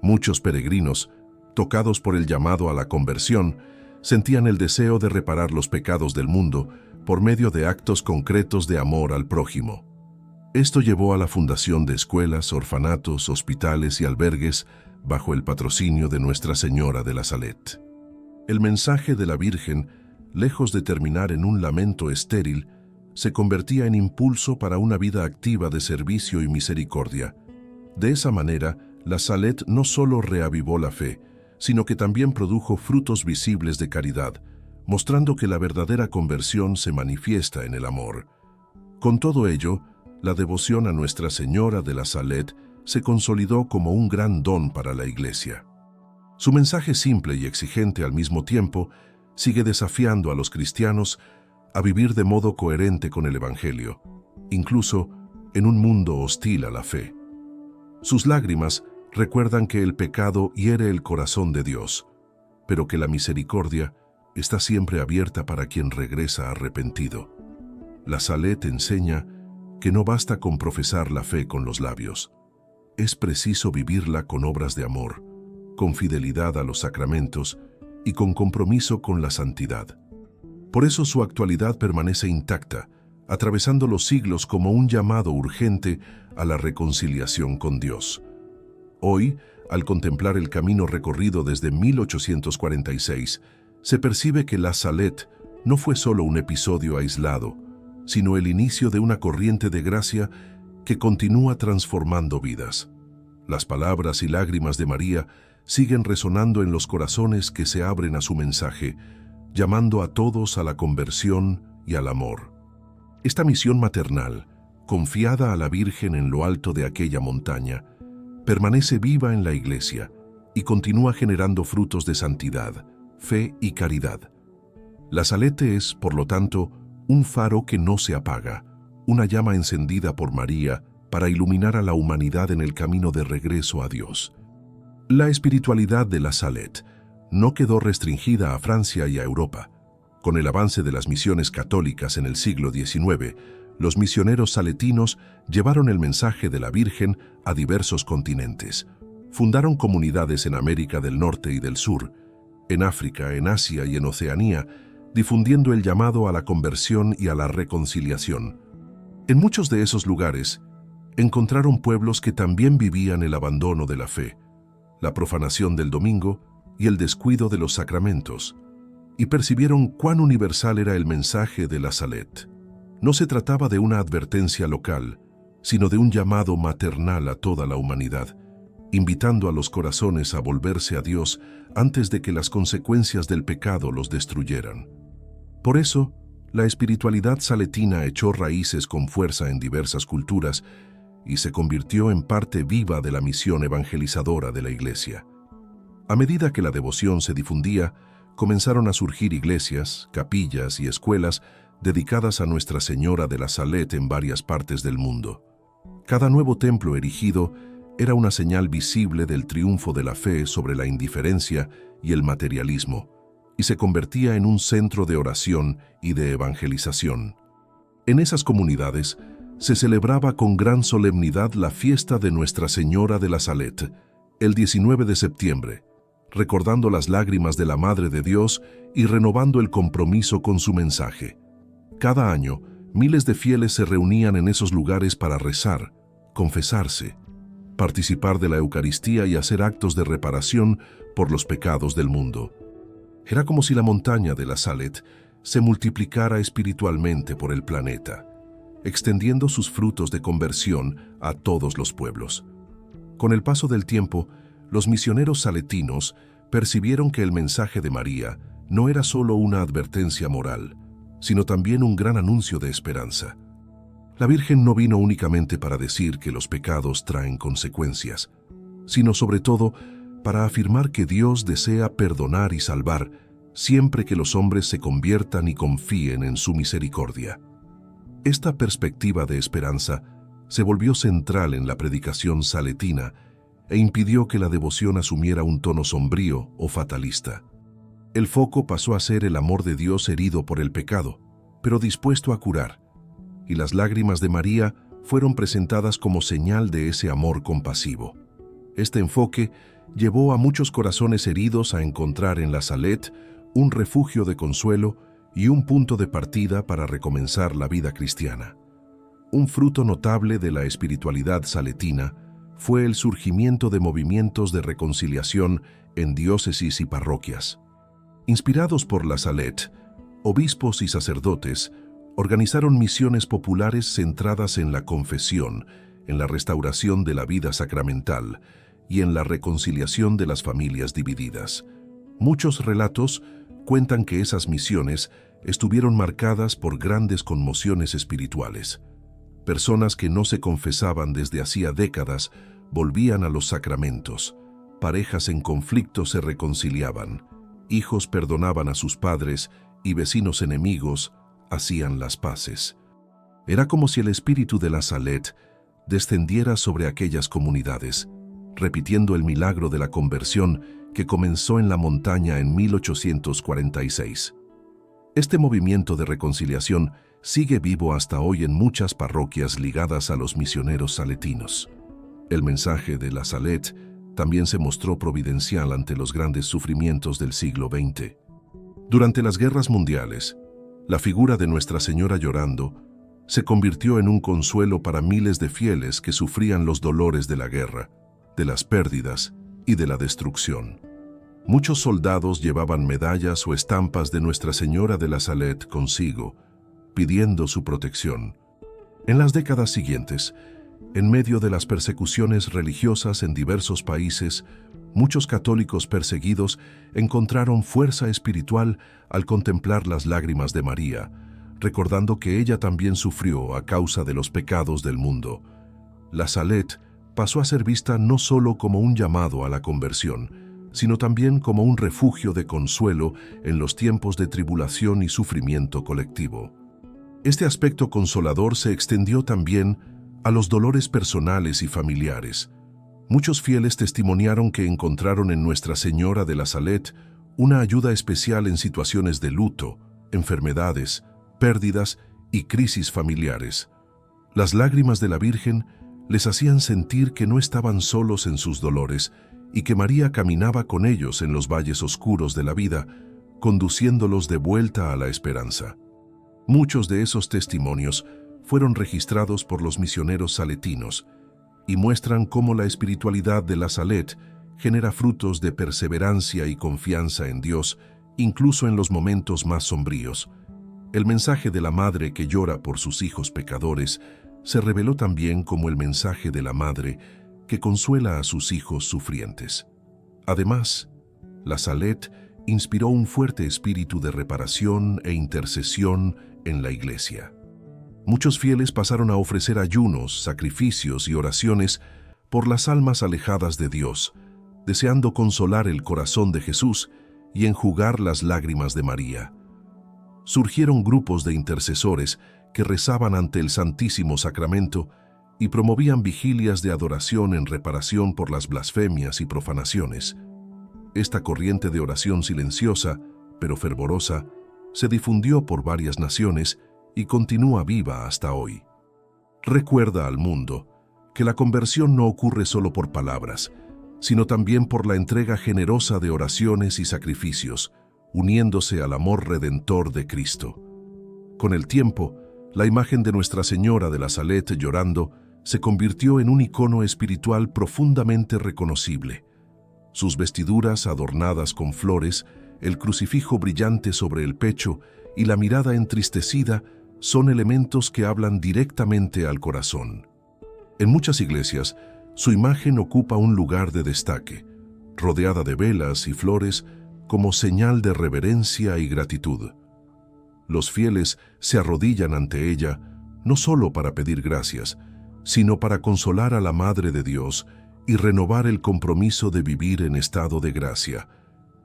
Muchos peregrinos, tocados por el llamado a la conversión, sentían el deseo de reparar los pecados del mundo por medio de actos concretos de amor al prójimo. Esto llevó a la fundación de escuelas, orfanatos, hospitales y albergues bajo el patrocinio de Nuestra Señora de la Salette. El mensaje de la Virgen, lejos de terminar en un lamento estéril, se convertía en impulso para una vida activa de servicio y misericordia. De esa manera, la Salette no solo reavivó la fe, sino que también produjo frutos visibles de caridad, mostrando que la verdadera conversión se manifiesta en el amor. Con todo ello, la devoción a Nuestra Señora de la Salette se consolidó como un gran don para la Iglesia. Su mensaje simple y exigente al mismo tiempo sigue desafiando a los cristianos a vivir de modo coherente con el Evangelio, incluso en un mundo hostil a la fe. Sus lágrimas recuerdan que el pecado hiere el corazón de Dios, pero que la misericordia está siempre abierta para quien regresa arrepentido. La Salette enseña que no basta con profesar la fe con los labios. Es preciso vivirla con obras de amor, con fidelidad a los sacramentos y con compromiso con la santidad. Por eso su actualidad permanece intacta, atravesando los siglos como un llamado urgente a la reconciliación con Dios. Hoy, al contemplar el camino recorrido desde 1846, se percibe que la Salette no fue solo un episodio aislado, sino el inicio de una corriente de gracia que continúa transformando vidas. Las palabras y lágrimas de María siguen resonando en los corazones que se abren a su mensaje, llamando a todos a la conversión y al amor. Esta misión maternal, confiada a la Virgen en lo alto de aquella montaña, permanece viva en la Iglesia y continúa generando frutos de santidad, fe y caridad. La Salette es, por lo tanto, un faro que no se apaga, una llama encendida por María para iluminar a la humanidad en el camino de regreso a Dios. La espiritualidad de la Salette no quedó restringida a Francia y a Europa. Con el avance de las misiones católicas en el siglo XIX, los misioneros saletinos llevaron el mensaje de la Virgen a diversos continentes. Fundaron comunidades en América del Norte y del Sur, en África, en Asia y en Oceanía, difundiendo el llamado a la conversión y a la reconciliación. En muchos de esos lugares, encontraron pueblos que también vivían el abandono de la fe, la profanación del domingo y el descuido de los sacramentos, y percibieron cuán universal era el mensaje de la Salette. No se trataba de una advertencia local, sino de un llamado maternal a toda la humanidad, invitando a los corazones a volverse a Dios antes de que las consecuencias del pecado los destruyeran. Por eso, la espiritualidad saletina echó raíces con fuerza en diversas culturas y se convirtió en parte viva de la misión evangelizadora de la Iglesia. A medida que la devoción se difundía, comenzaron a surgir iglesias, capillas y escuelas dedicadas a Nuestra Señora de la Salette en varias partes del mundo. Cada nuevo templo erigido era una señal visible del triunfo de la fe sobre la indiferencia y el materialismo, y se convertía en un centro de oración y de evangelización. En esas comunidades se celebraba con gran solemnidad la fiesta de Nuestra Señora de la Salette, el 19 de septiembre, recordando las lágrimas de la Madre de Dios y renovando el compromiso con su mensaje. Cada año, miles de fieles se reunían en esos lugares para rezar, confesarse, participar de la Eucaristía y hacer actos de reparación por los pecados del mundo. Era como si la montaña de la Salette se multiplicara espiritualmente por el planeta, extendiendo sus frutos de conversión a todos los pueblos. Con el paso del tiempo, los misioneros saletinos percibieron que el mensaje de María no era solo una advertencia moral, sino también un gran anuncio de esperanza. La Virgen no vino únicamente para decir que los pecados traen consecuencias, sino sobre todo para afirmar que Dios desea perdonar y salvar siempre que los hombres se conviertan y confíen en su misericordia. Esta perspectiva de esperanza se volvió central en la predicación saletina e impidió que la devoción asumiera un tono sombrío o fatalista. El foco pasó a ser el amor de Dios herido por el pecado, pero dispuesto a curar, y las lágrimas de María fueron presentadas como señal de ese amor compasivo. Este enfoque llevó a muchos corazones heridos a encontrar en la Salette un refugio de consuelo y un punto de partida para recomenzar la vida cristiana. Un fruto notable de la espiritualidad saletina fue el surgimiento de movimientos de reconciliación en diócesis y parroquias. Inspirados por la Salet, obispos y sacerdotes organizaron misiones populares centradas en la confesión, en la restauración de la vida sacramental y en la reconciliación de las familias divididas. Muchos relatos cuentan que esas misiones estuvieron marcadas por grandes conmociones espirituales. Personas que no se confesaban desde hacía décadas volvían a los sacramentos, parejas en conflicto se reconciliaban, hijos perdonaban a sus padres y vecinos enemigos hacían las paces. Era como si el espíritu de la Salet descendiera sobre aquellas comunidades, repitiendo el milagro de la conversión que comenzó en la montaña en 1846. Este movimiento de reconciliación sigue vivo hasta hoy en muchas parroquias ligadas a los misioneros saletinos. El mensaje de la Salet también se mostró providencial ante los grandes sufrimientos del siglo XX. Durante las guerras mundiales, la figura de Nuestra Señora llorando se convirtió en un consuelo para miles de fieles que sufrían los dolores de la guerra, de las pérdidas y de la destrucción. Muchos soldados llevaban medallas o estampas de Nuestra Señora de la Salet consigo, pidiendo su protección. En las décadas siguientes, en medio de las persecuciones religiosas en diversos países, muchos católicos perseguidos encontraron fuerza espiritual al contemplar las lágrimas de María, recordando que ella también sufrió a causa de los pecados del mundo. La Salet pasó a ser vista no solo como un llamado a la conversión, sino también como un refugio de consuelo en los tiempos de tribulación y sufrimiento colectivo. Este aspecto consolador se extendió también a los dolores personales y familiares. Muchos fieles testimoniaron que encontraron en Nuestra Señora de la Salet una ayuda especial en situaciones de luto, enfermedades, pérdidas y crisis familiares. Las lágrimas de la Virgen les hacían sentir que no estaban solos en sus dolores y que María caminaba con ellos en los valles oscuros de la vida, conduciéndolos de vuelta a la esperanza. Muchos de esos testimonios fueron registrados por los misioneros saletinos y muestran cómo la espiritualidad de la Salet genera frutos de perseverancia y confianza en Dios, incluso en los momentos más sombríos. El mensaje de la madre que llora por sus hijos pecadores se reveló también como el mensaje de la madre que consuela a sus hijos sufrientes. Además, la Salet inspiró un fuerte espíritu de reparación e intercesión en la Iglesia. Muchos fieles pasaron a ofrecer ayunos, sacrificios y oraciones por las almas alejadas de Dios, deseando consolar el corazón de Jesús y enjugar las lágrimas de María. Surgieron grupos de intercesores que rezaban ante el Santísimo Sacramento y promovían vigilias de adoración en reparación por las blasfemias y profanaciones. Esta corriente de oración silenciosa, pero fervorosa, se difundió por varias naciones y continúa viva hasta hoy. Recuerda al mundo que la conversión no ocurre solo por palabras, sino también por la entrega generosa de oraciones y sacrificios, uniéndose al amor redentor de Cristo. Con el tiempo, la imagen de Nuestra Señora de la Salet llorando se convirtió en un icono espiritual profundamente reconocible. Sus vestiduras adornadas con flores, el crucifijo brillante sobre el pecho y la mirada entristecida son elementos que hablan directamente al corazón. En muchas iglesias, su imagen ocupa un lugar de destaque, rodeada de velas y flores como señal de reverencia y gratitud. Los fieles se arrodillan ante ella no solo para pedir gracias, sino para consolar a la Madre de Dios y renovar el compromiso de vivir en estado de gracia.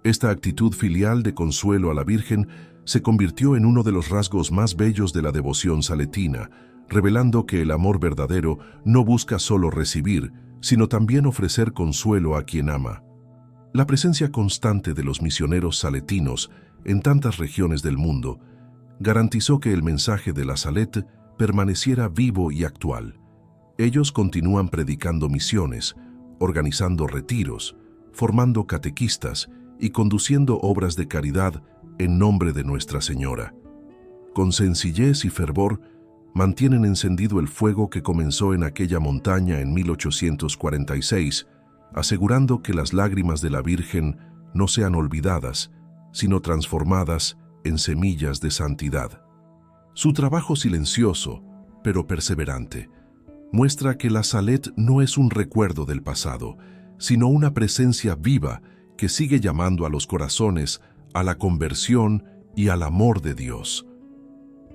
Esta actitud filial de consuelo a la Virgen se convirtió en uno de los rasgos más bellos de la devoción saletina, revelando que el amor verdadero no busca solo recibir, sino también ofrecer consuelo a quien ama. La presencia constante de los misioneros saletinos en tantas regiones del mundo garantizó que el mensaje de la Salet permaneciera vivo y actual. Ellos continúan predicando misiones, organizando retiros, formando catequistas y conduciendo obras de caridad en nombre de Nuestra Señora. Con sencillez y fervor, mantienen encendido el fuego que comenzó en aquella montaña en 1846, asegurando que las lágrimas de la Virgen no sean olvidadas, sino transformadas en semillas de santidad. Su trabajo silencioso, pero perseverante, muestra que la Salet no es un recuerdo del pasado, sino una presencia viva que sigue llamando a los corazones a la conversión y al amor de Dios.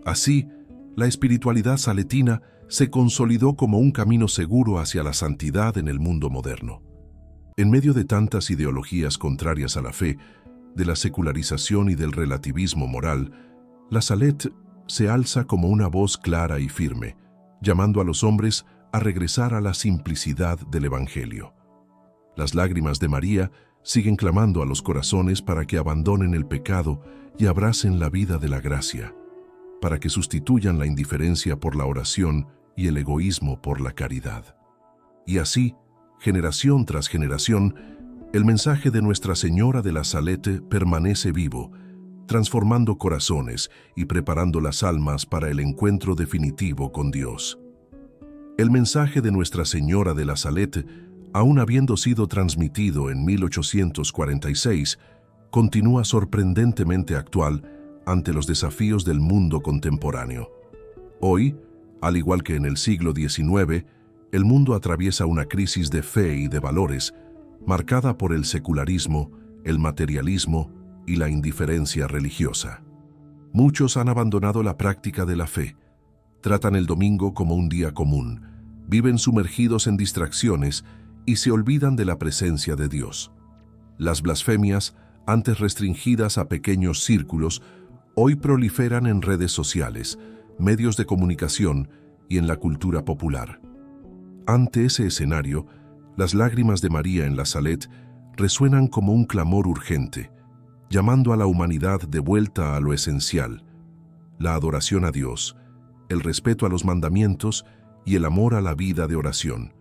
Así, la espiritualidad saletina se consolidó como un camino seguro hacia la santidad en el mundo moderno. En medio de tantas ideologías contrarias a la fe, de la secularización y del relativismo moral, la Salet se alza como una voz clara y firme, llamando a los hombres a regresar a la simplicidad del Evangelio. Las lágrimas de María siguen clamando a los corazones para que abandonen el pecado y abracen la vida de la gracia, para que sustituyan la indiferencia por la oración y el egoísmo por la caridad. Y así, generación tras generación, el mensaje de Nuestra Señora de la Salette permanece vivo, transformando corazones y preparando las almas para el encuentro definitivo con Dios. El mensaje de Nuestra Señora de la Salette, aun habiendo sido transmitido en 1846, continúa sorprendentemente actual ante los desafíos del mundo contemporáneo. Hoy, al igual que en el siglo XIX, el mundo atraviesa una crisis de fe y de valores, marcada por el secularismo, el materialismo y la indiferencia religiosa. Muchos han abandonado la práctica de la fe, tratan el domingo como un día común, viven sumergidos en distracciones y se olvidan de la presencia de Dios. Las blasfemias, antes restringidas a pequeños círculos, hoy proliferan en redes sociales, medios de comunicación y en la cultura popular. Ante ese escenario, las lágrimas de María en la Salette resuenan como un clamor urgente, llamando a la humanidad de vuelta a lo esencial, la adoración a Dios, el respeto a los mandamientos y el amor a la vida de oración.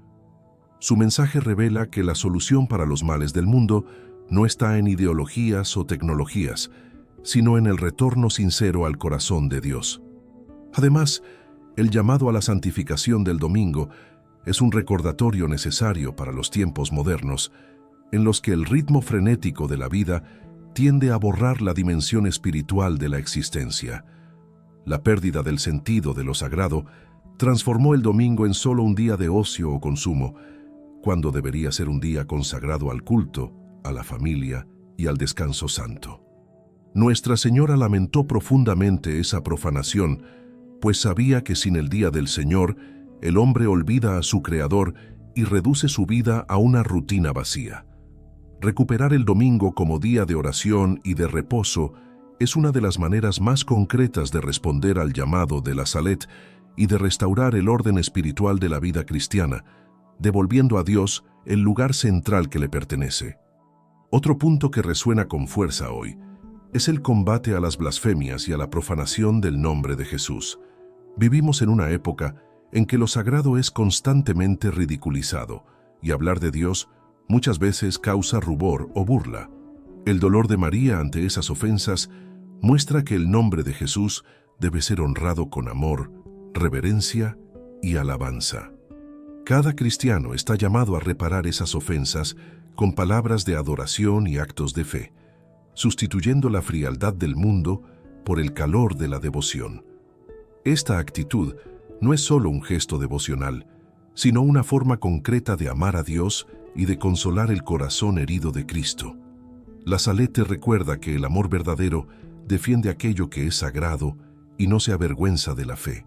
Su mensaje revela que la solución para los males del mundo no está en ideologías o tecnologías, sino en el retorno sincero al corazón de Dios. Además, el llamado a la santificación del domingo es un recordatorio necesario para los tiempos modernos, en los que el ritmo frenético de la vida tiende a borrar la dimensión espiritual de la existencia. La pérdida del sentido de lo sagrado transformó el domingo en solo un día de ocio o consumo, cuando debería ser un día consagrado al culto, a la familia y al descanso santo. Nuestra Señora lamentó profundamente esa profanación, pues sabía que sin el día del Señor, el hombre olvida a su Creador y reduce su vida a una rutina vacía. Recuperar el domingo como día de oración y de reposo es una de las maneras más concretas de responder al llamado de la Salette y de restaurar el orden espiritual de la vida cristiana, devolviendo a Dios el lugar central que le pertenece. Otro punto que resuena con fuerza hoy es el combate a las blasfemias y a la profanación del nombre de Jesús. Vivimos en una época en que lo sagrado es constantemente ridiculizado, y hablar de Dios muchas veces causa rubor o burla. El dolor de María ante esas ofensas muestra que el nombre de Jesús debe ser honrado con amor, reverencia y alabanza. Cada cristiano está llamado a reparar esas ofensas con palabras de adoración y actos de fe, sustituyendo la frialdad del mundo por el calor de la devoción. Esta actitud no es solo un gesto devocional, sino una forma concreta de amar a Dios y de consolar el corazón herido de Cristo. La Salette recuerda que el amor verdadero defiende aquello que es sagrado y no se avergüenza de la fe.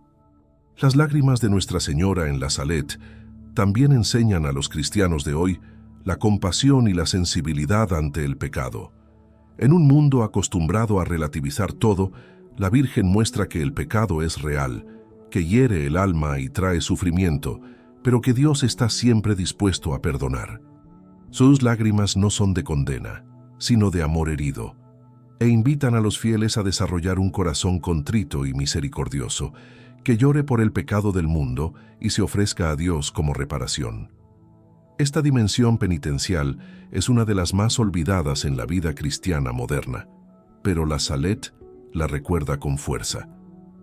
Las lágrimas de Nuestra Señora en la Salette también enseñan a los cristianos de hoy la compasión y la sensibilidad ante el pecado. En un mundo acostumbrado a relativizar todo, la Virgen muestra que el pecado es real, que hiere el alma y trae sufrimiento, pero que Dios está siempre dispuesto a perdonar. Sus lágrimas no son de condena, sino de amor herido, e invitan a los fieles a desarrollar un corazón contrito y misericordioso, que llore por el pecado del mundo y se ofrezca a Dios como reparación. Esta dimensión penitencial es una de las más olvidadas en la vida cristiana moderna, pero la Salette la recuerda con fuerza,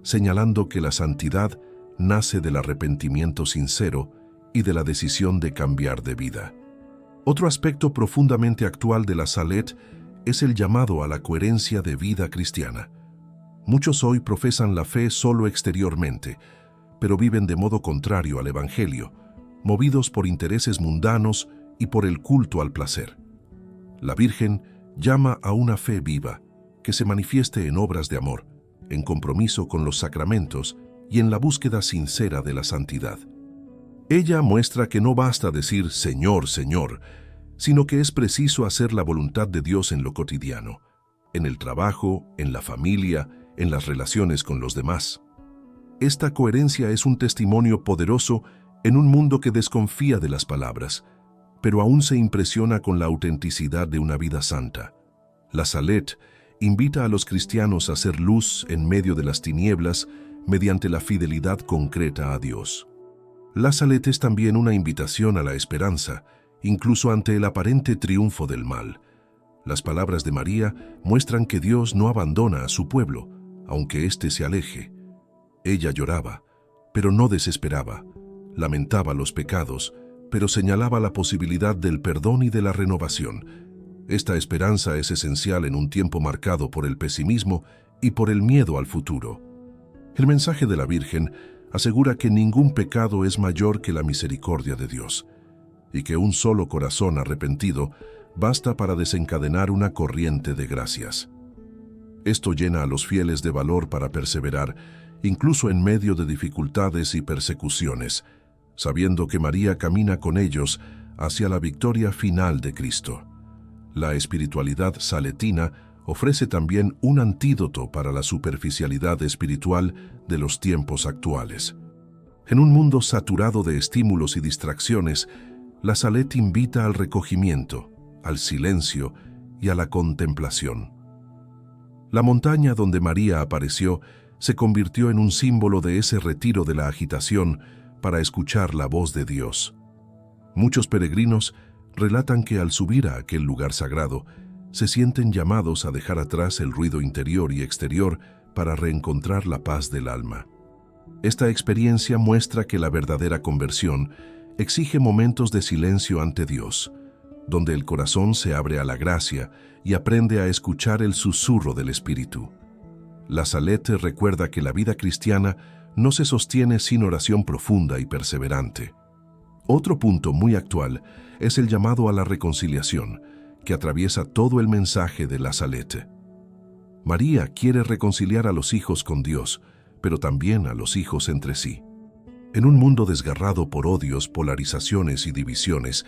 señalando que la santidad nace del arrepentimiento sincero y de la decisión de cambiar de vida. Otro aspecto profundamente actual de la Salet es el llamado a la coherencia de vida cristiana. Muchos hoy profesan la fe solo exteriormente, pero viven de modo contrario al Evangelio, movidos por intereses mundanos y por el culto al placer. La Virgen llama a una fe viva, que se manifieste en obras de amor, en compromiso con los sacramentos y en la búsqueda sincera de la santidad. Ella muestra que no basta decir Señor, Señor, sino que es preciso hacer la voluntad de Dios en lo cotidiano, en el trabajo, en la familia, en las relaciones con los demás. Esta coherencia es un testimonio poderoso en un mundo que desconfía de las palabras, pero aún se impresiona con la autenticidad de una vida santa. La Salet invita a los cristianos a hacer luz en medio de las tinieblas mediante la fidelidad concreta a Dios. La Salet es también una invitación a la esperanza, incluso ante el aparente triunfo del mal. Las palabras de María muestran que Dios no abandona a su pueblo, aunque éste se aleje. Ella lloraba, pero no desesperaba, lamentaba los pecados, pero señalaba la posibilidad del perdón y de la renovación. Esta esperanza es esencial en un tiempo marcado por el pesimismo y por el miedo al futuro. El mensaje de la Virgen asegura que ningún pecado es mayor que la misericordia de Dios, y que un solo corazón arrepentido basta para desencadenar una corriente de gracias. Esto llena a los fieles de valor para perseverar, incluso en medio de dificultades y persecuciones, sabiendo que María camina con ellos hacia la victoria final de Cristo. La espiritualidad saletina ofrece también un antídoto para la superficialidad espiritual de los tiempos actuales. En un mundo saturado de estímulos y distracciones, la Salet invita al recogimiento, al silencio y a la contemplación. La montaña donde María apareció se convirtió en un símbolo de ese retiro de la agitación para escuchar la voz de Dios. Muchos peregrinos relatan que al subir a aquel lugar sagrado, se sienten llamados a dejar atrás el ruido interior y exterior para reencontrar la paz del alma. Esta experiencia muestra que la verdadera conversión exige momentos de silencio ante Dios, donde el corazón se abre a la gracia y aprende a escuchar el susurro del Espíritu. La Salet recuerda que la vida cristiana no se sostiene sin oración profunda y perseverante. Otro punto muy actual es el llamado a la reconciliación, que atraviesa todo el mensaje de la Salet. María quiere reconciliar a los hijos con Dios, pero también a los hijos entre sí. En un mundo desgarrado por odios, polarizaciones y divisiones,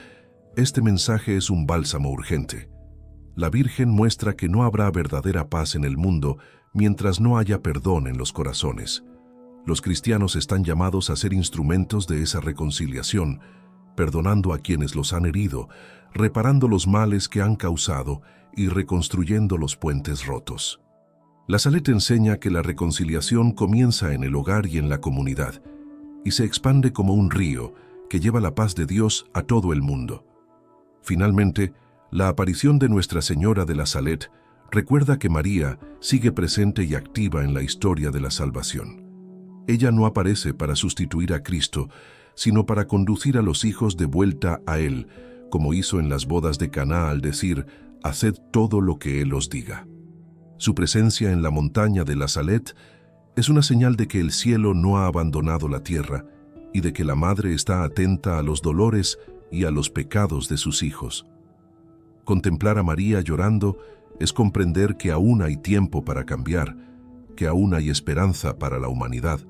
este mensaje es un bálsamo urgente. La Virgen muestra que no habrá verdadera paz en el mundo mientras no haya perdón en los corazones. Los cristianos están llamados a ser instrumentos de esa reconciliación, perdonando a quienes los han herido, reparando los males que han causado y reconstruyendo los puentes rotos. La Salet enseña que la reconciliación comienza en el hogar y en la comunidad, y se expande como un río que lleva la paz de Dios a todo el mundo. Finalmente, la aparición de Nuestra Señora de la Salet recuerda que María sigue presente y activa en la historia de la salvación. Ella no aparece para sustituir a Cristo, sino para conducir a los hijos de vuelta a Él, como hizo en las bodas de Caná al decir, «Haced todo lo que Él os diga». Su presencia en la montaña de la Salet es una señal de que el cielo no ha abandonado la tierra y de que la Madre está atenta a los dolores y a los pecados de sus hijos. Contemplar a María llorando es comprender que aún hay tiempo para cambiar, que aún hay esperanza para la humanidad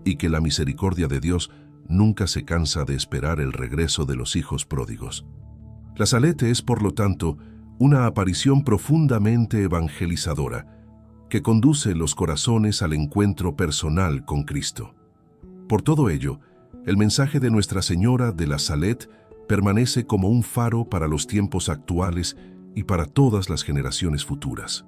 y que la misericordia de Dios nunca se cansa de esperar el regreso de los hijos pródigos. La Salet es, por lo tanto, una aparición profundamente evangelizadora que conduce los corazones al encuentro personal con Cristo. Por todo ello, el mensaje de Nuestra Señora de la Salet permanece como un faro para los tiempos actuales y para todas las generaciones futuras.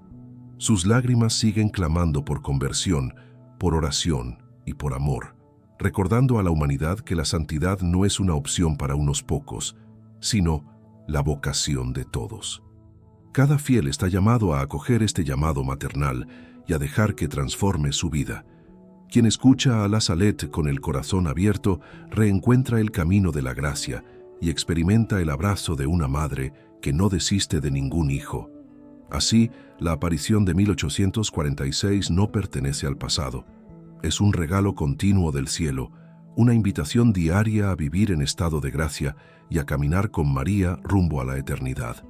Sus lágrimas siguen clamando por conversión, por oración y por amor, recordando a la humanidad que la santidad no es una opción para unos pocos, sino la vocación de todos. Cada fiel está llamado a acoger este llamado maternal y a dejar que transforme su vida, Quien escucha a la Salette con el corazón abierto reencuentra el camino de la gracia y experimenta el abrazo de una madre que no desiste de ningún hijo. Así, la aparición de 1846 no pertenece al pasado. Es un regalo continuo del cielo, una invitación diaria a vivir en estado de gracia y a caminar con María rumbo a la eternidad.